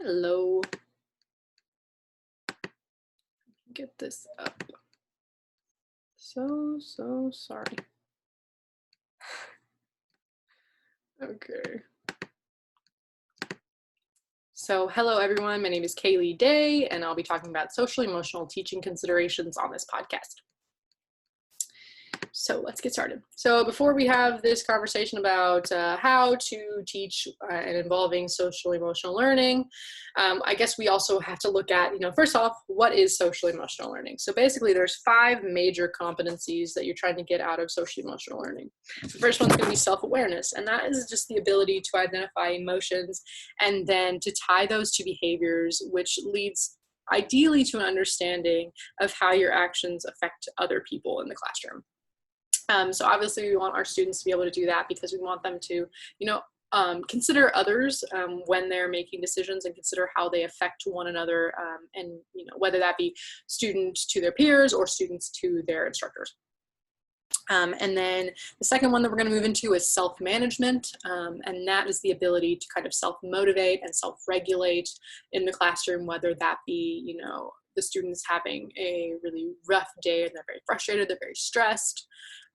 Hello. Get this up. So sorry. Okay. So hello everyone, my name is Kaylee Day, and I'll be talking about social emotional teaching considerations on this podcast. So let's get started. So before we have this conversation about how to teach and involving social emotional learning, I guess we also have to look at, first off, what is social emotional learning? So basically there's 5 major competencies that you're trying to get out of social emotional learning. The first one's going to be self-awareness, and that is just the ability to identify emotions and then to tie those to behaviors, which leads ideally to an understanding of how your actions affect other people in the classroom. So obviously we want our students to be able to do that because we want them to, consider others when they're making decisions and consider how they affect one another, and whether that be students to their peers or students to their instructors. And then the second one that we're going to move into is self-management, and that is the ability to kind of self-motivate and self-regulate in the classroom, whether that be, the students having a really rough day and they're very frustrated, they're very stressed,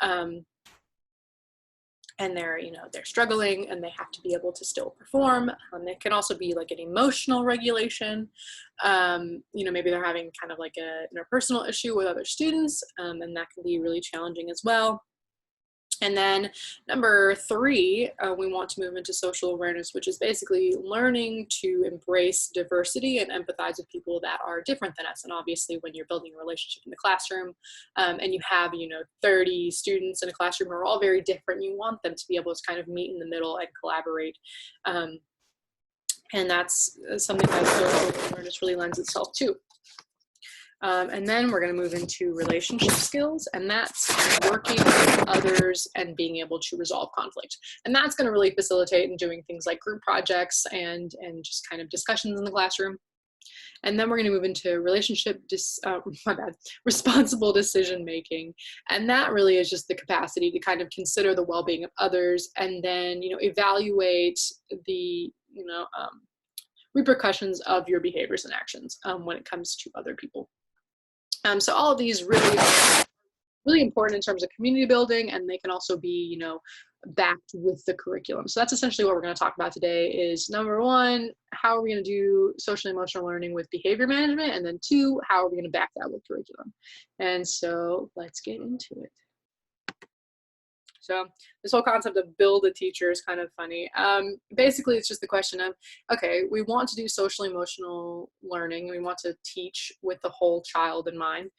and they're struggling and they have to be able to still perform. It can also be like an emotional regulation. Maybe they're having kind of like a interpersonal issue with other students, and that can be really challenging as well. And then number 3, we want to move into social awareness, which is basically learning to embrace diversity and empathize with people that are different than us. And obviously when you're building a relationship in the classroom, and you have, 30 students in a classroom who are all very different, you want them to be able to kind of meet in the middle and collaborate. And that's something that social awareness really lends itself to. And then we're going to move into relationship skills, and that's working with others and being able to resolve conflict. And that's going to really facilitate in doing things like group projects and just kind of discussions in the classroom. And then we're going to move into responsible decision making. And that really is just the capacity to kind of consider the well-being of others and then, evaluate the, repercussions of your behaviors and actions when it comes to other people. So all of these really important in terms of community building, and they can also be, backed with the curriculum. So that's essentially what we're going to talk about today is number 1, how are we going to do social emotional learning with behavior management? And then 2, how are we going to back that with curriculum? And so let's get into it. So this whole concept of build a teacher is kind of funny. Basically, it's just the question of, okay, we want to do social emotional learning. We want to teach with the whole child in mind.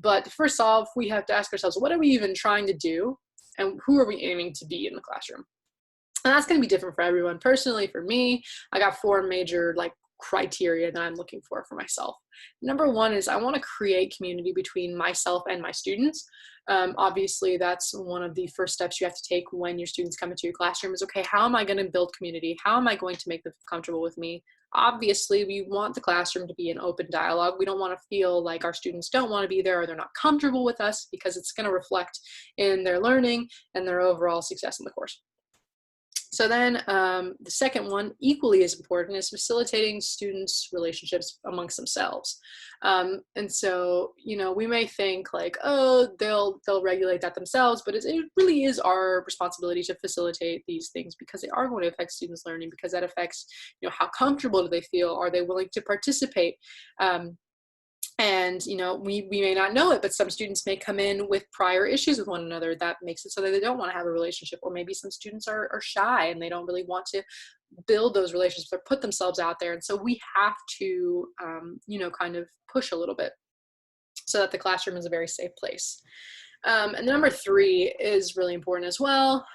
But first off, we have to ask ourselves, what are we even trying to do? And who are we aiming to be in the classroom? And that's going to be different for everyone. Personally, for me, I got 4 major criteria that I'm looking for myself. Number 1 is I want to create community between myself and my students. Obviously, that's one of the first steps you have to take when your students come into your classroom is, okay, how am I going to build community? How am I going to make them comfortable with me? Obviously, we want the classroom to be an open dialogue. We don't want to feel like our students don't want to be there or they're not comfortable with us, because it's going to reflect in their learning and their overall success in the course. So then the second one, equally as important, is facilitating students' relationships amongst themselves. And so, we may think like, oh, they'll regulate that themselves, but it really is our responsibility to facilitate these things because they are going to affect students' learning, because that affects, how comfortable do they feel? Are they willing to participate? And, we may not know it, but some students may come in with prior issues with one another that makes it so that they don't want to have a relationship. Or maybe some students are shy and they don't really want to build those relationships or put themselves out there. And so we have to, kind of push a little bit so that the classroom is a very safe place. And number 3 is really important as well.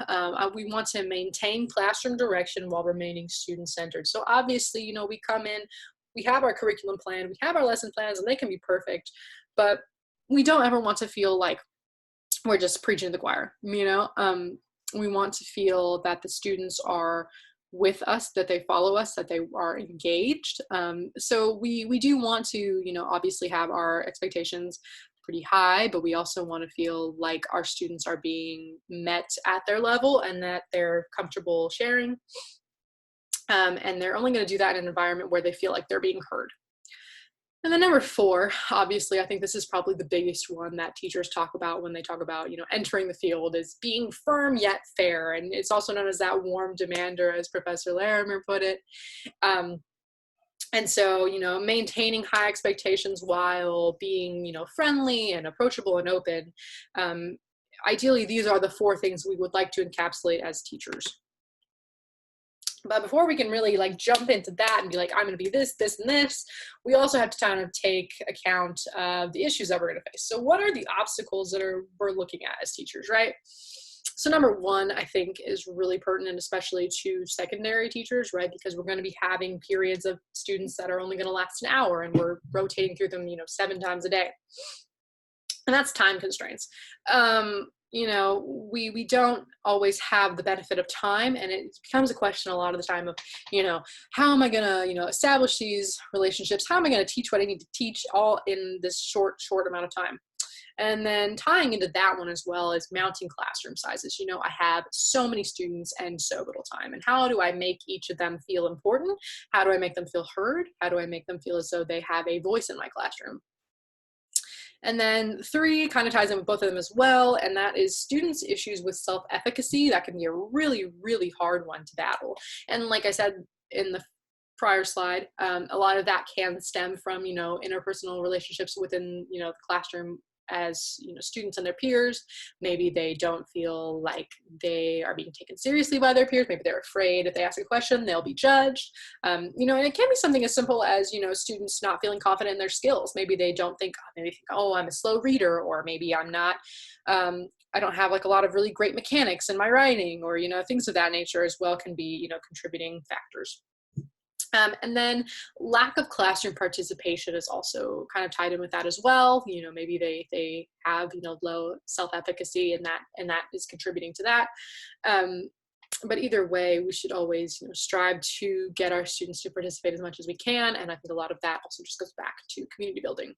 We want to maintain classroom direction while remaining student-centered. So obviously, we come in, we have our curriculum plan, we have our lesson plans, and they can be perfect, but we don't ever want to feel like we're just preaching to the choir, we want to feel that the students are with us, that they follow us, that they are engaged. So we do want to, obviously have our expectations pretty high, but we also want to feel like our students are being met at their level and that they're comfortable sharing. And they're only going to do that in an environment where they feel like they're being heard. And then number 4, obviously, I think this is probably the biggest one that teachers talk about when they talk about, entering the field, is being firm yet fair. And it's also known as that warm demander, as Professor Larimer put it. And so, maintaining high expectations while being, friendly and approachable and open. Ideally, these are the 4 things we would like to encapsulate as teachers. But before we can really jump into that and be like, I'm going to be this, this, and this, we also have to kind of take account of the issues that we're going to face. So what are the obstacles that we're looking at as teachers, right? So number 1, I think, is really pertinent, especially to secondary teachers, right? Because we're going to be having periods of students that are only going to last an hour, and we're rotating through them, 7 times a day. And that's time constraints. We don't always have the benefit of time, and it becomes a question a lot of the time of, how am I going to, establish these relationships? How am I going to teach what I need to teach all in this short amount of time? And then tying into that one as well is mounting classroom sizes. I have so many students and so little time. And how do I make each of them feel important? How do I make them feel heard? How do I make them feel as though they have a voice in my classroom? And then 3 kind of ties in with both of them as well, and that is students' issues with self-efficacy. That can be a really, really hard one to battle. And like I said in the prior slide, a lot of that can stem from, interpersonal relationships within, the classroom as, students and their peers. Maybe they don't feel like they are being taken seriously by their peers. Maybe they're afraid if they ask a question, they'll be judged. And it can be something as simple as, students not feeling confident in their skills. Maybe they don't think, oh, I'm a slow reader, or maybe I'm not, I don't have a lot of really great mechanics in my writing, or, things of that nature as well can be, contributing factors. And then lack of classroom participation is also kind of tied in with that as well. Maybe they have, low self-efficacy, and that is contributing to that. But either way, we should always, strive to get our students to participate as much as we can. And I think a lot of that also just goes back to community building.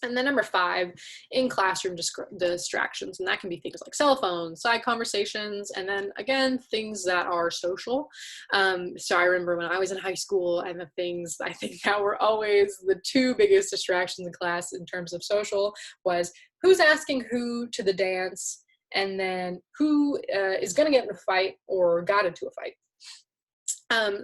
And then number 5, in classroom distractions, and that can be things like cell phones, side conversations, and then again, things that are social. So I remember when I was in high school, and the things I think that were always the 2 biggest distractions in class in terms of social was who's asking who to the dance, and then who is going to get in a fight or got into a fight.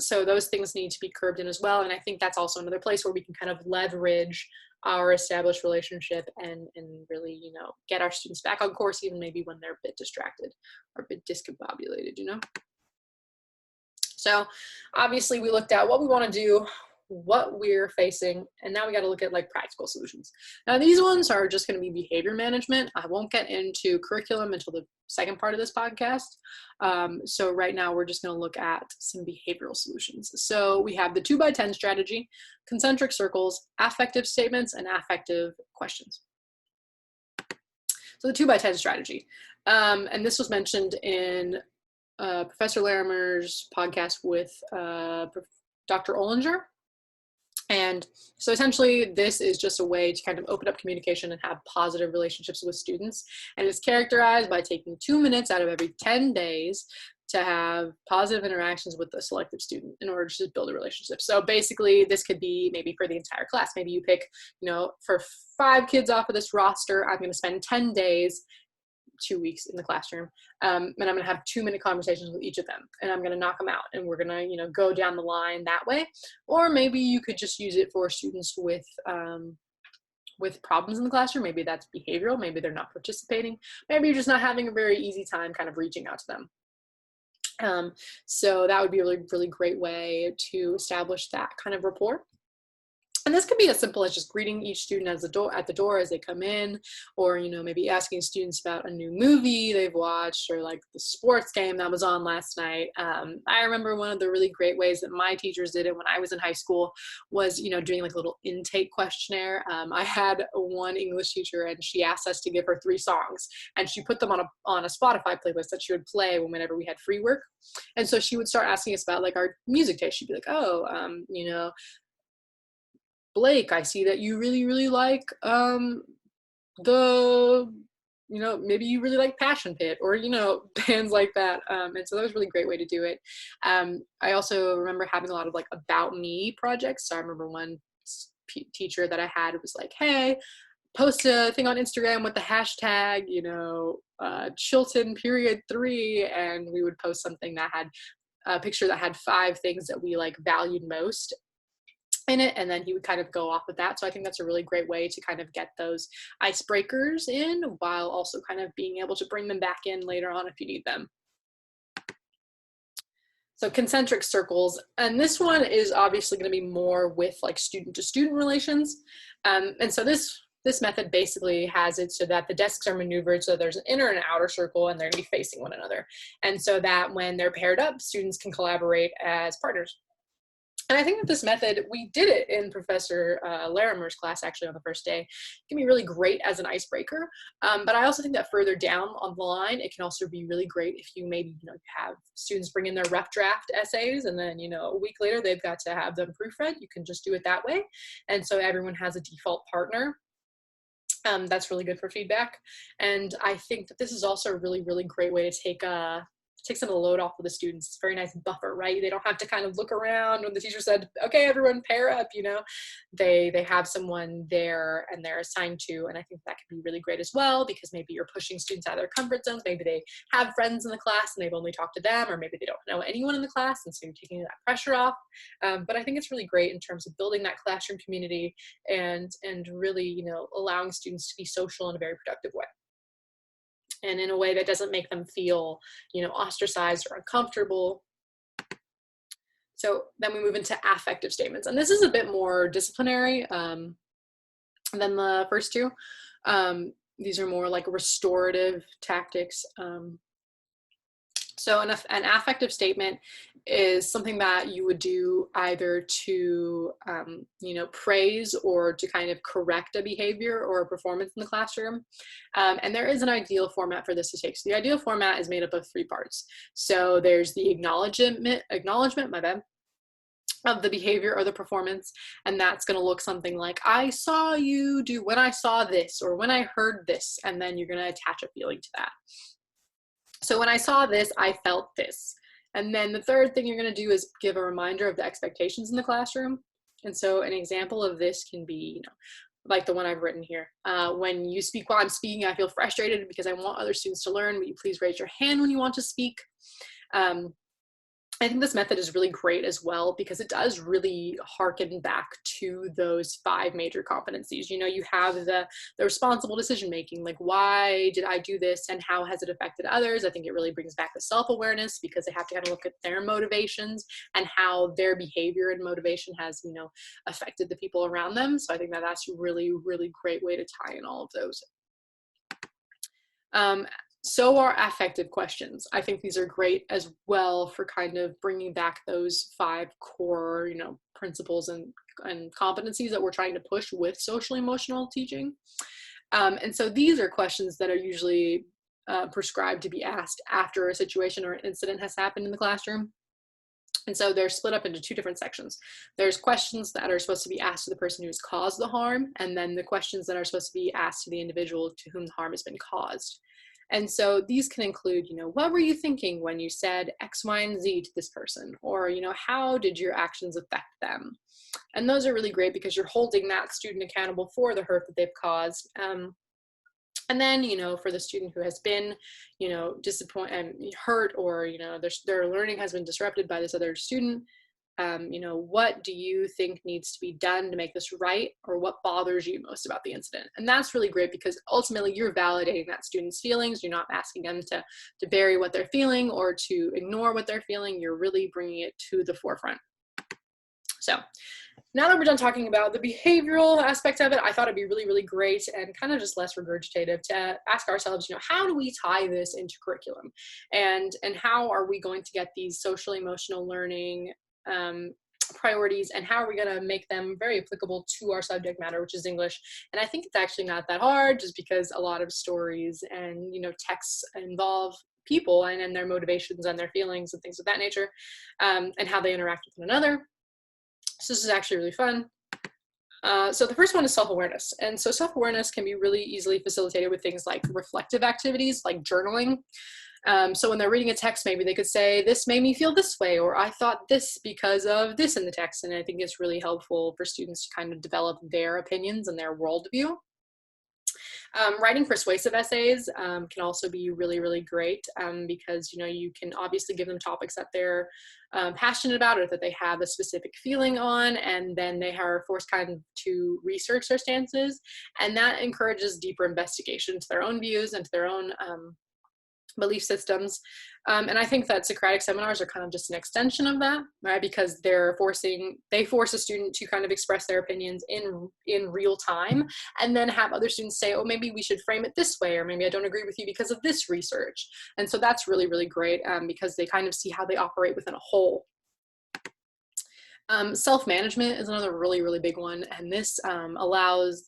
So those things need to be curbed in as well. And I think that's also another place where we can kind of leverage our established relationship and really, get our students back on course, even maybe when they're a bit distracted or a bit discombobulated, So obviously we looked at what we want to do, what we're facing, and now we got to look at practical solutions. Now these ones are just going to be behavior management. I won't get into curriculum until the second part of this podcast. So right now we're just going to look at some behavioral solutions. So we have the 2x10 strategy, concentric circles, affective statements, and affective questions. So the 2x10 strategy, and this was mentioned in Professor Larimer's podcast with Dr. Ollinger. And so essentially this is just a way to kind of open up communication and have positive relationships with students. And it's characterized by taking 2 minutes out of every 10 days to have positive interactions with a selected student in order to build a relationship. So basically this could be maybe for the entire class. Maybe you pick, for 5 kids off of this roster, I'm going to spend 10 days, 2 weeks in the classroom, and I'm going to have 2-minute conversations with each of them, and I'm going to knock them out, and we're going to go down the line that way. Or maybe you could just use it for students with problems in the classroom. Maybe that's behavioral. Maybe they're not participating. Maybe you're just not having a very easy time kind of reaching out to them. So that would be a really, really great way to establish that kind of rapport. And this could be as simple as just greeting each student at the door as they come in, or, maybe asking students about a new movie they've watched, or the sports game that was on last night. I remember one of the really great ways that my teachers did it when I was in high school was, doing a little intake questionnaire. I had one English teacher, and she asked us to give her 3 songs, and she put them on a Spotify playlist that she would play whenever we had free work. And so she would start asking us about our music taste. She'd be like, oh, Blake, I see that you really, really like the you know, maybe you really like Passion Pit or, you know, bands like that. And so that was a really great way to do it. I also remember having a lot of like about me projects. So I remember one teacher that I had was like, hey, post a thing on Instagram with the hashtag, you know, Chilton period 3. And we would post something that had a picture that had 5 things that we like valued most in it, and then he would kind of go off of that. So I think that's a really great way to kind of get those icebreakers in while also kind of being able to bring them back in later on if you need them. So concentric circles, and this one is obviously going to be more with like student to student relations. And so this method basically has it so that the desks are maneuvered so there's an inner and an outer circle and they're going to be facing one another. And so that when they're paired up, students can collaborate as partners. And I think that this method, we did it in Professor Larimer's class actually on the first day. It can be really great as an icebreaker. But I also think that further down on the line, it can also be really great if you maybe, you know, have students bring in their rough draft essays and then, you know, a week later they've got to have them proofread. You can just do it that way. And so everyone has a default partner. That's really good for feedback. And I think that this is also a really, really great way to take some of the load off of the students. It's a very nice buffer, right? They don't have to kind of look around when the teacher said, okay, everyone pair up, you know, they have someone there and they're assigned to. And I think that can be really great as well, because maybe you're pushing students out of their comfort zones. Maybe they have friends in the class and they've only talked to them, or maybe they don't know anyone in the class. And so you're taking that pressure off. But I think it's really great in terms of building that classroom community and really, you know, allowing students to be social in a very productive way, and in a way that doesn't make them feel, you know, ostracized or uncomfortable. So then we move into affective statements. And this is a bit more disciplinary than the first two. These are more like restorative tactics. So an affective statement is something that you would do either to, you know, praise or to kind of correct a behavior or a performance in the classroom. And there is an ideal format for this to take. So the ideal format is made up of 3 parts. So there's the acknowledgement, my bad, of the behavior or the performance, and that's going to look something like, I saw you do when I saw this, or when I heard this, and then you're going to attach a feeling to that. So when I saw this, I felt this. And then the third thing you're going to do is give a reminder of the expectations in the classroom. And so an example of this can be, you know, like the one I've written here. When you speak while I'm speaking, I feel frustrated because I want other students to learn. Will you please raise your hand when you want to speak? I think this method is really great as well, because it does really harken back to those 5 major competencies. You know, you have the responsible decision making, like, why did I do this and how has it affected others? I think it really brings back the self-awareness, because they have to kind of look at their motivations and how their behavior and motivation has, you know, affected the people around them. So I think that that's a really, really great way to tie in all of those. So are affective questions. I think these are great as well for kind of bringing back those 5 core, you know, principles and competencies that we're trying to push with social emotional teaching. And so these are questions that are usually prescribed to be asked after a situation or an incident has happened in the classroom. And so they're split up into 2 different sections. There's questions that are supposed to be asked to the person who's caused the harm, and then the questions that are supposed to be asked to the individual to whom the harm has been caused. And so these can include, you know, what were you thinking when you said X, Y, and Z to this person? Or, you know, how did your actions affect them? And those are really great because you're holding that student accountable for the hurt that they've caused. And then, you know, for the student who has been, you know, disappointed and hurt, or, you know, their learning has been disrupted by this other student, you know, what do you think needs to be done to make this right? Or what bothers you most about the incident? And that's really great because ultimately you're validating that student's feelings. You're not asking them to bury what they're feeling or to ignore what they're feeling. You're really bringing it to the forefront. So now that we're done talking about the behavioral aspect of it, I thought it'd be really, really great and kind of just less regurgitative to ask ourselves, you know, how do we tie this into curriculum? And how are we going to get these social emotional learning priorities, and how are we going to make them very applicable to our subject matter, which is English? And I think it's actually not that hard, just because a lot of stories and, you know, texts involve people and their motivations and their feelings and things of that nature, and how they interact with one another. So this is actually really fun. So the first one is self-awareness. And so self-awareness can be really easily facilitated with things like reflective activities, like journaling. So when they're reading a text, maybe they could say, this made me feel this way, or I thought this because of this in the text. And I think it's really helpful for students to kind of develop their opinions and their worldview. Writing persuasive essays can also be really, really great because, you know, you can obviously give them topics that they're passionate about or that they have a specific feeling on, and then they are forced kind of to research their stances. And that encourages deeper investigation to their own views and to their own belief systems. And I think that Socratic seminars are kind of just an extension of that, right? Because they force a student to kind of express their opinions in real time, and then have other students say, oh, maybe we should frame it this way, or maybe I don't agree with you because of this research. And so that's really, really great because they kind of see how they operate within a whole. Self-management is another really, really big one. And this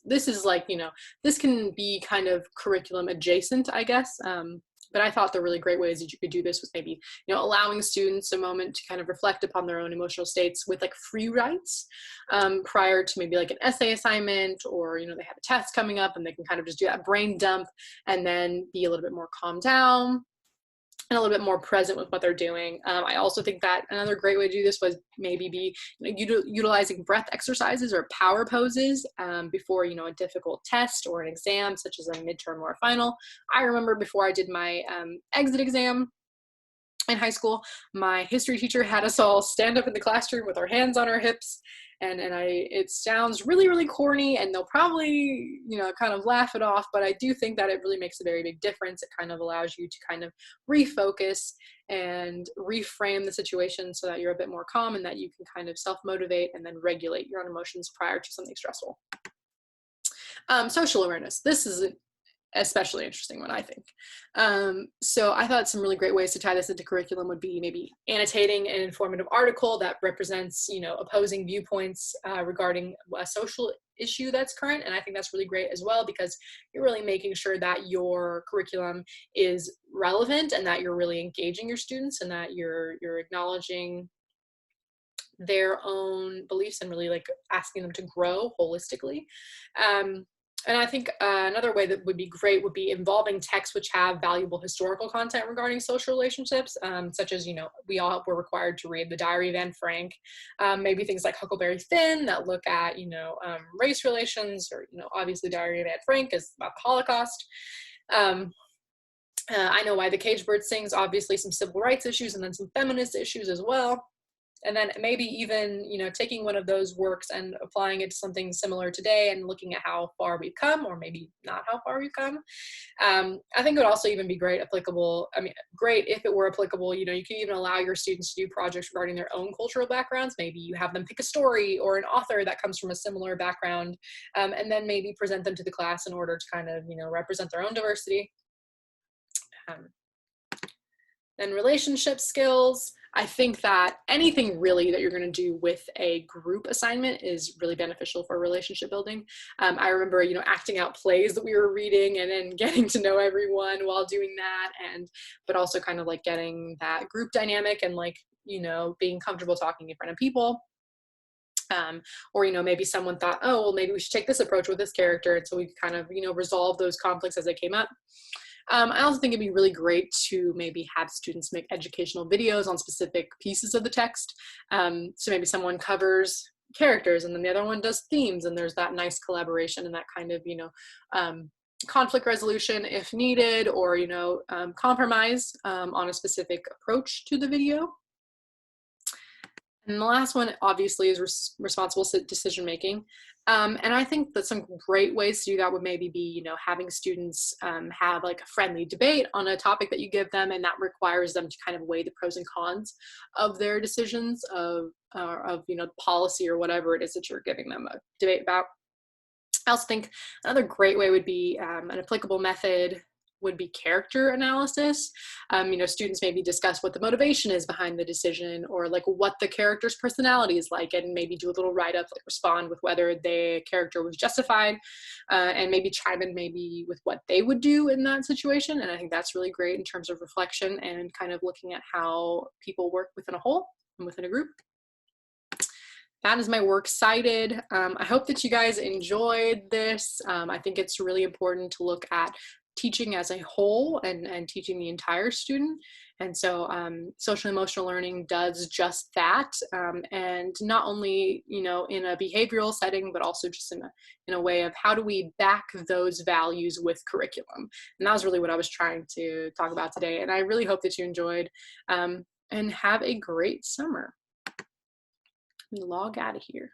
this is like, you know, this can be kind of curriculum adjacent, I guess. But I thought the really great ways that you could do this was maybe, you know, allowing students a moment to kind of reflect upon their own emotional states with like free writes prior to maybe like an essay assignment, or, you know, they have a test coming up and they can kind of just do that brain dump and then be a little bit more calmed down and a little bit more present with what they're doing. I also think that another great way to do this was maybe be, you know, utilizing breath exercises or power poses before, you know, a difficult test or an exam, such as a midterm or a final. I remember before I did my exit exam in high school, my history teacher had us all stand up in the classroom with our hands on our hips. It sounds really, really corny, and they'll probably, you know, kind of laugh it off, but I do think that it really makes a very big difference. It kind of allows you to kind of refocus and reframe the situation so that you're a bit more calm and that you can kind of self-motivate and then regulate your own emotions prior to something stressful. Social awareness. This is especially interesting one, I think. So I thought some really great ways to tie this into curriculum would be maybe annotating an informative article that represents, you know, opposing viewpoints regarding a social issue that's current. And I think that's really great as well, because you're really making sure that your curriculum is relevant and that you're really engaging your students and that you're acknowledging their own beliefs and really like asking them to grow holistically. And I think another way that would be great would be involving texts which have valuable historical content regarding social relationships, such as, you know, we all were required to read the Diary of Anne Frank, maybe things like Huckleberry Finn that look at, you know, race relations, or, you know, obviously Diary of Anne Frank is about the Holocaust. I Know Why the Caged Bird Sings, obviously some civil rights issues and then some feminist issues as well. And then maybe even, you know, taking one of those works and applying it to something similar today and looking at how far we've come, or maybe not how far we've come. I think it would also even be great if it were applicable, you know, you could even allow your students to do projects regarding their own cultural backgrounds. Maybe you have them pick a story or an author that comes from a similar background, and then maybe present them to the class in order to kind of, you know, represent their own diversity. Then relationship skills. I think that anything really that you're going to do with a group assignment is really beneficial for relationship building. I remember, you know, acting out plays that we were reading and then getting to know everyone while doing that, but also kind of like getting that group dynamic and like, you know, being comfortable talking in front of people. Or, you know, maybe someone thought, oh, well, maybe we should take this approach with this character. And so we kind of, you know, resolve those conflicts as they came up. I also think it'd be really great to maybe have students make educational videos on specific pieces of the text. So maybe someone covers characters and then the other one does themes, and there's that nice collaboration and that kind of, you know, conflict resolution if needed, or, you know, compromise on a specific approach to the video. And the last one, obviously, is responsible decision making. And I think that some great ways to do that would maybe be, you know, having students have like a friendly debate on a topic that you give them, and that requires them to kind of weigh the pros and cons of their decisions of you know, policy or whatever it is that you're giving them a debate about. I also think another great way would be an applicable method would be character analysis. You know, students maybe discuss what the motivation is behind the decision, or like what the character's personality is like, and maybe do a little write-up, like respond with whether the character was justified, and maybe chime in maybe with what they would do in that situation. And I think that's really great in terms of reflection and kind of looking at how people work within a whole and within a group. that is my works cited. I hope that you guys enjoyed this. I think it's really important to look at teaching as a whole and teaching the entire student. And so social emotional learning does just that. And not only, you know, in a behavioral setting, but also just in a way of how do we back those values with curriculum. And that was really what I was trying to talk about today. And I really hope that you enjoyed, and have a great summer. Let me log out of here.